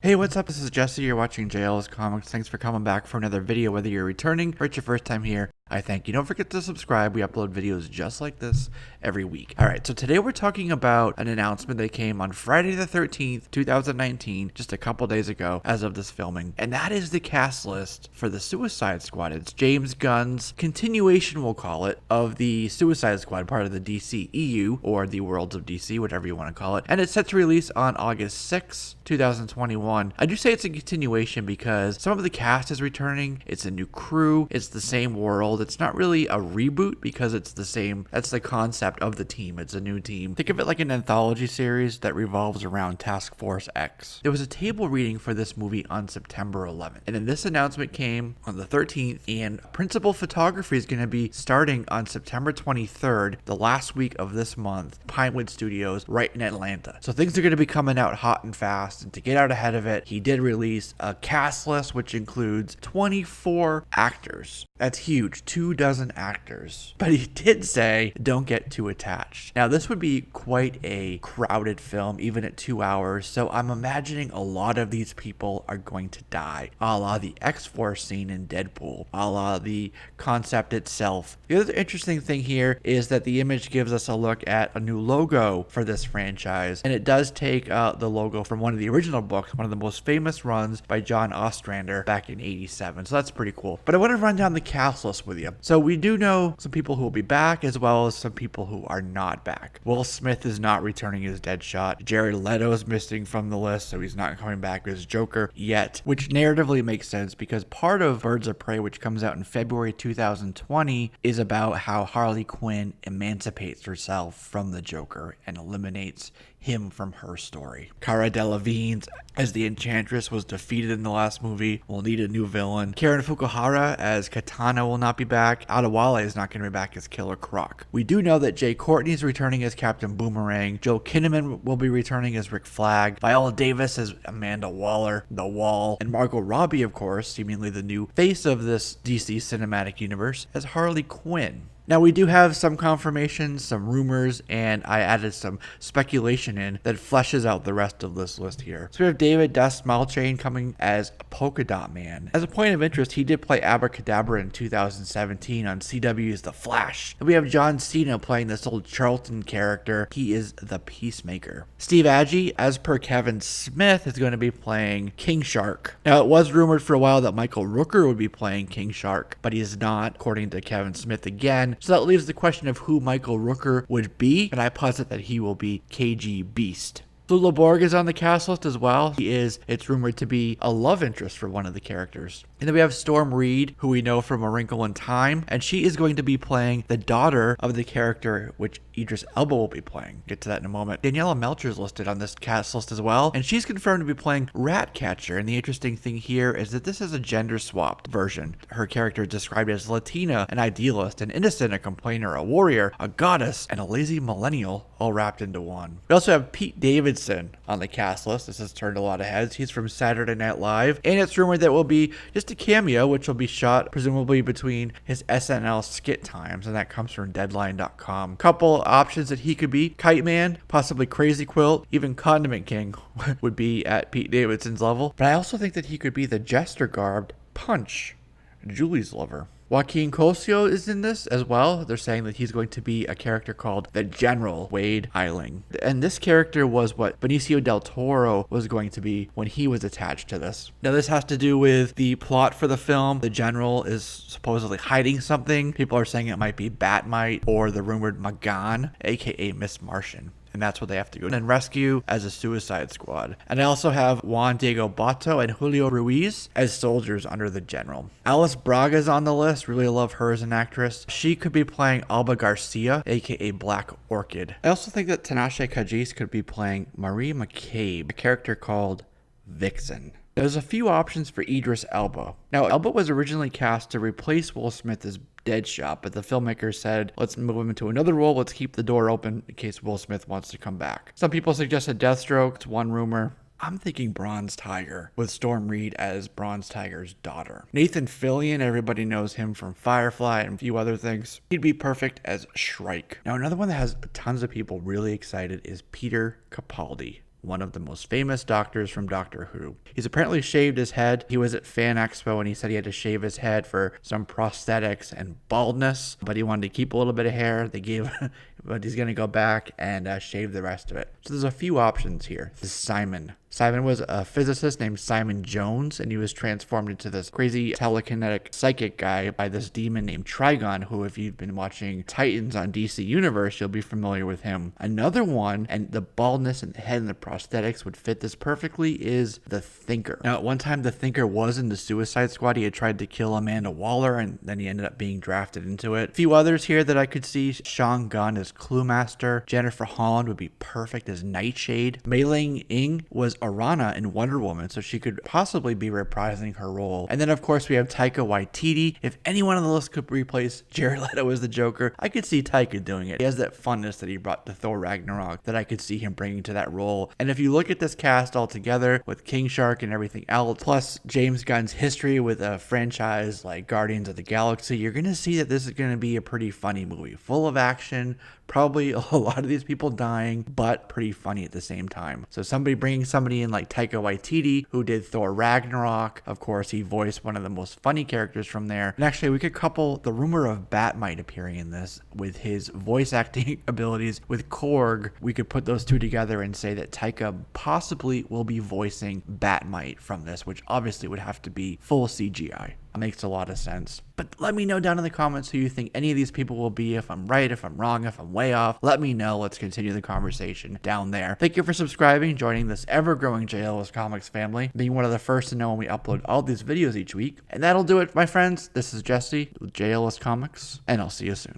Hey, what's up? This is Jesse. You're watching JL's Comics. Thanks for coming back for another video. Whether you're returning or it's your first time here, I thank you. Don't forget to subscribe. We upload videos just like this every week. All right, so today we're talking about an announcement that came on Friday the 13th, 2019, just a couple days ago as of this filming. And that is the cast list for the Suicide Squad. It's James Gunn's continuation, we'll call it, of the Suicide Squad, part of the DC EU, or the Worlds of DC, whatever you want to call it. And it's set to release on August 6th, 2021. I do say it's a continuation because some of the cast is returning. It's a new crew. It's the same world. It's not really a reboot because it's the same. That's the concept of the team. It's a new team. Think of it like an anthology series that revolves around Task Force X. There was a table reading for this movie on September 11th. And then this announcement came on the 13th, and principal photography is going to be starting on September 23rd, the last week of this month, Pinewood Studios right in Atlanta. So things are going to be coming out hot and fast. And to get out ahead of it, he did release a cast list which includes 24 actors. That's huge, 24 actors. But he did say, don't get too attached. Now, this would be quite a crowded film, even at 2 hours. So I'm imagining a lot of these people are going to die, a la the X-Force scene in Deadpool, a la the concept itself. The other interesting thing here is that the image gives us a look at a new logo for this franchise. And it does take the logo from one of the original books, one of the most famous runs by John Ostrander back in '87. So that's pretty cool. But I want to run down the cast list with you. So we do know some people who will be back as well as some people who are not back. Will Smith is not returning as Deadshot. Jared Leto is missing from the list, so he's not coming back as Joker yet, which narratively makes sense because part of Birds of Prey, which comes out in February 2020, is about how Harley Quinn emancipates herself from the Joker and eliminates him from her story. Cara Delevingne as the Enchantress was defeated in the last movie. We'll need a new villain. Karen Fukuhara as Katana will not be back. Adewale is not going to be back as Killer Croc. We do know that Jay Courtney is returning as Captain Boomerang. Joel Kinnaman will be returning as Rick Flag. Viola Davis as Amanda Waller, The Wall. And Margot Robbie, of course, seemingly the new face of this DC cinematic universe, as Harley Quinn. Now, we do have some confirmations, some rumors, and I added some speculation in that fleshes out the rest of this list here. So we have David Dastmalchian coming as Polka Dot Man. As a point of interest, he did play Abracadabra in 2017 on CW's The Flash. And we have John Cena playing this old Charlton character. He is the Peacemaker. Steve Agee, as per Kevin Smith, is going to be playing King Shark. Now, it was rumored for a while that Michael Rooker would be playing King Shark, but he is not, according to Kevin Smith again. So that leaves the question of who Michael Rooker would be, and I posit that he will be KG Beast. Lula Borg is on the cast list as well. It's rumored to be a love interest for one of the characters. And then we have Storm Reed, who we know from A Wrinkle in Time, and she is going to be playing the daughter of the character which Idris Elba will be playing. Get to that in a moment. Daniela Melcher is listed on this cast list as well, and she's confirmed to be playing Ratcatcher. And the interesting thing here is that this is a gender-swapped version. Her character is described as Latina, an idealist, an innocent, a complainer, a warrior, a goddess, and a lazy millennial, all wrapped into one. We also have Pete Davidson on the cast list. This has turned a lot of heads. He's from Saturday Night Live, and it's rumored that will be just a cameo, which will be shot presumably between his SNL skit times, and that comes from Deadline.com. Couple options that he could be: Kite Man, possibly Crazy Quilt, even Condiment King would be at Pete Davidson's level. But I also think that he could be the jester garbed Punch, Julie's lover. Joaquin Cosio is in this as well. They're saying that he's going to be a character called the General Wade Eiling. And this character was what Benicio del Toro was going to be when he was attached to this. Now, this has to do with the plot for the film. The General is supposedly hiding something. People are saying it might be Batmite or the rumored Magan, aka Miss Martian. And that's what they have to go and rescue as a Suicide Squad. And I also have Juan Diego Botto and Julio Ruiz as soldiers under the General. Alice Braga is on the list. Really love her as an actress. She could be playing Alba Garcia, aka Black Orchid. I also think that Tinashe Kajis could be playing Marie McCabe, a character called Vixen. There's a few options for Idris Elba. Now, Elba was originally cast to replace Will Smith as Deadshot, but the filmmakers said, let's move him into another role. Let's keep the door open in case Will Smith wants to come back. Some people suggested Deathstroke. It's one rumor. I'm thinking Bronze Tiger, with Storm Reed as Bronze Tiger's daughter. Nathan Fillion, everybody knows him from Firefly and a few other things. He'd be perfect as Shrike. Now, another one that has tons of people really excited is Peter Capaldi. one of the most famous doctors from Doctor Who. He's apparently shaved his head. He was at Fan Expo and he said he had to shave his head for some prosthetics and baldness, but he wanted to keep a little bit of hair. They gave, but he's going to go back and shave the rest of it. So there's a few options here. This is Simon. Simon was a physicist named Simon Jones, and he was transformed into this crazy telekinetic psychic guy by this demon named Trigon, who, if you've been watching Titans on DC Universe, you'll be familiar with him. Another one, and the baldness and the head and the prosthetics would fit this perfectly, is the Thinker. Now, at one time, the Thinker was in the Suicide Squad. He had tried to kill Amanda Waller, and then he ended up being drafted into it. A few others here that I could see. Sean Gunn as Cluemaster. Jennifer Holland would be perfect as Nightshade. Mei Ling Ying was Arana in Wonder Woman, so she could possibly be reprising her role. And then, of course, we have Taika Waititi. If anyone on the list could replace Jared Leto as the Joker, I could see Taika doing it. He has that funness that he brought to Thor Ragnarok that I could see him bringing to that role. And if you look at this cast all together with King Shark and everything else, plus James Gunn's history with a franchise like Guardians of the Galaxy, you're going to see that this is going to be a pretty funny movie, full of action, probably a lot of these people dying, but pretty funny at the same time. So somebody bringing somebody in like Taika Waititi, who did Thor Ragnarok. Of course, he voiced one of the most funny characters from there. And actually, we could couple the rumor of Batmite appearing in this with his voice acting abilities with Korg. We could put those two together and say that Taika possibly will be voicing Batmite from this, which obviously would have to be full CGI. Makes a lot of sense. But let me know down in the comments who you think any of these people will be, if I'm right, if I'm wrong, if I'm way off. Let me know. Let's continue the conversation down there. Thank you for subscribing, joining this ever-growing JLS Comics family, being one of the first to know when we upload all these videos each week. And that'll do it, my friends. This is Jesse with JLS Comics, and I'll see you soon.